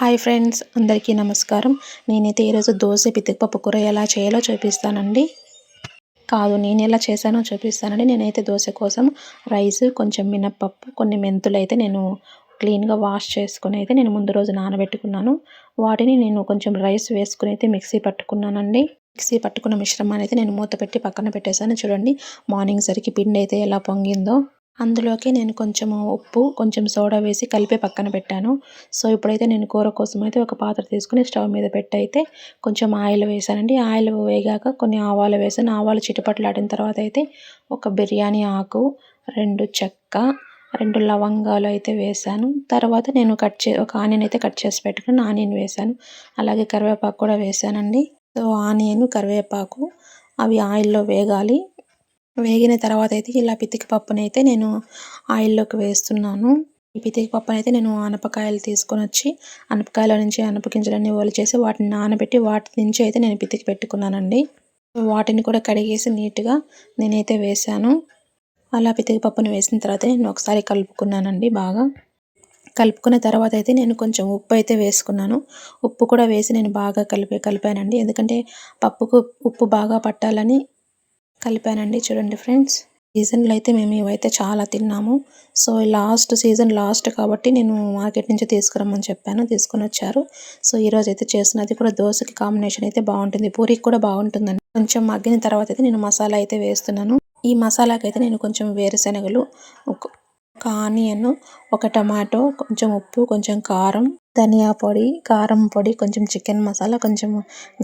Hi friends, అందరికీ నమస్కారం. నేనైతే ఈరోజు దోస పితికపప్పు కూర ఎలా చేయాలో చూపిస్తానండి. నేను ఎలా చేశానో చూపిస్తానండి. నేనైతే దోస కోసం రైస్, కొంచెం మినప్పప్పు, కొన్ని మెంతులు అయితే నేను క్లీన్గా వాష్ చేసుకుని అయితే నేను ముందు రోజు నానబెట్టుకున్నాను. వాటిని నేను కొంచెం రైస్ వేసుకుని అయితే మిక్సీ పట్టుకున్నానండి. మిక్సీ పట్టుకున్న మిశ్రమాన్ని అయితే నేను మూత పెట్టి పక్కన పెట్టేశాను. చూడండి, మార్నింగ్ సరికి పిండి అయితే ఎలా పొంగిందో. అందులోకి నేను కొంచెము ఉప్పు, కొంచెం సోడా వేసి కలిపి పక్కన పెట్టాను. సో ఇప్పుడైతే నేను కూర కోసం అయితే ఒక పాత్ర తీసుకొని స్టవ్ మీద పెట్టి అయితే కొంచెం ఆయిల్ వేసానండి. ఆయిల్ వేగాక కొన్ని ఆవాలు వేసాను. ఆవాలు చిటపటలాడిన తర్వాత అయితే ఒక బిర్యానీ ఆకు, 2 చెక్క, 2 లవంగాలు అయితే వేసాను. తర్వాత నేను ఒక ఆనియన్ అయితే కట్ చేసి పెట్టుకుని ఆనియన్ వేసాను. అలాగే కరివేపాకు కూడా వేసానండి. సో ఆనియన్, కరివేపాకు అవి ఆయిల్లో వేగాలి. వేగిన తర్వాత అయితే ఇలా పితికి పప్పునైతే నేను ఆయిల్లోకి వేస్తున్నాను. ఈ పితికి పప్పునైతే నేను ఆనపకాయలు తీసుకొని వచ్చి ఆనపకాయల నుంచి ఆనప గింజలన్నీ ఒలిచేసి వాటిని నానబెట్టి వాటి నుంచి అయితే నేను పితికి పెట్టుకున్నానండి. వాటిని కూడా కడిగేసి నీట్గా నేనైతే వేసాను. అలా పితికి పప్పును వేసిన తర్వాత నేను ఒకసారి కలుపుకున్నానండి. బాగా కలుపుకున్న తర్వాత అయితే నేను కొంచెం ఉప్పు అయితే వేసుకున్నాను. ఉప్పు కూడా వేసి నేను బాగా కలిపానండి. ఎందుకంటే పప్పుకు ఉప్పు బాగా పట్టాలని కలిపానండి. చూడండి ఫ్రెండ్స్, సీజన్లో అయితే మేము ఇవైతే చాలా తిన్నాము. సో సీజన్ లాస్ట్ కాబట్టి నేను మార్కెట్ నుంచి తీసుకురమ్మని చెప్పాను, తీసుకొని వచ్చారు. సో ఈరోజు అయితే చేస్తున్నది కూడా దోశకి కాంబినేషన్ అయితే బాగుంటుంది, పూరికి కూడా బాగుంటుందండి. కొంచెం మగ్గిన తర్వాత అయితే నేను మసాలా అయితే వేస్తున్నాను. ఈ మసాలాకి అయితే నేను కొంచెం వేరుశనగలు, ఒక ఆనియన్, ఒక టమాటో, కొంచెం ఉప్పు, కొంచెం కారం, ధనియా పొడి, కారం పొడి, కొంచెం చికెన్ మసాలా, కొంచెం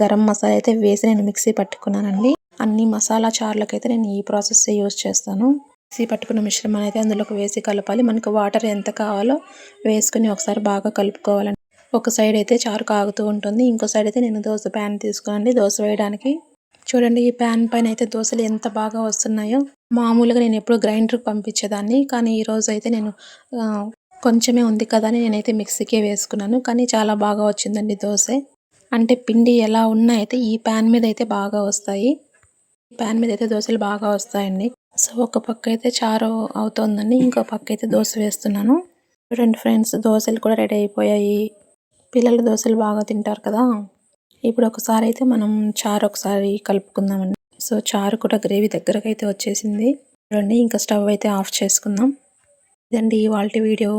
గరం మసాలా అయితే వేసి నేను మిక్సీ పట్టుకున్నానండి. అన్ని మసాలా చారులకైతే నేను ఈ ప్రాసెస్ యూజ్ చేస్తాను. మిక్సీ పట్టుకున్న మిశ్రమాన్ని అయితే అందులోకి వేసి కలపాలి. మనకు వాటర్ ఎంత కావాలో వేసుకుని ఒకసారి బాగా కలుపుకోవాలండి. ఒక సైడ్ అయితే చారు కాగుతూ ఉంటుంది, ఇంకో సైడ్ అయితే నేను దోశ ప్యాన్ తీసుకునండి దోశ వేయడానికి. చూడండి, ఈ ప్యాన్ పైన అయితే దోశలు ఎంత బాగా వస్తున్నాయో. మామూలుగా నేను ఎప్పుడు గ్రైండర్కి పంపించేదాన్ని, కానీ ఈరోజు అయితే నేను కొంచెమే ఉంది కదా అని నేనైతే మిక్సీకే వేసుకున్నాను. కానీ చాలా బాగా వచ్చిందండి దోశ. అంటే పిండి ఎలా ఉన్నా అయితే ఈ ప్యాన్ మీద అయితే బాగా వస్తాయి. ప్యాన్ మీద అయితే దోశలు బాగా వస్తాయండి. సో ఒక పక్క అయితే చారు అవుతోందండి, ఇంకో పక్క అయితే దోశ వేస్తున్నాను. చూడండి ఫ్రెండ్స్, దోశలు కూడా రెడీ అయిపోయాయి. పిల్లలు దోశలు బాగా తింటారు కదా. ఇప్పుడు ఒకసారి అయితే మనం చారు ఒకసారి కలుపుకుందామండి. సో చారు కూడా గ్రేవీ దగ్గరకు అయితే వచ్చేసింది. చూడండి, ఇంకా స్టవ్ అయితే ఆఫ్ చేసుకుందాం. ఇదండి ఇవాళ వీడియో.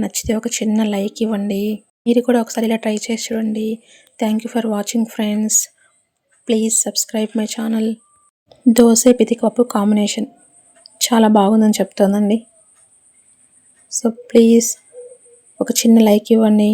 నచ్చితే ఒక చిన్న లైక్ ఇవ్వండి. మీరు కూడా ఒకసారి ఇలా ట్రై చేసి చూడండి. Thank you for watching friends. Please subscribe my channel. Dosa పితికపప్పు కాంబినేషన్ చాలా బాగుందని చెప్తోందండి. సో ప్లీజ్ ఒక చిన్న లైక్ ఇవ్వండి.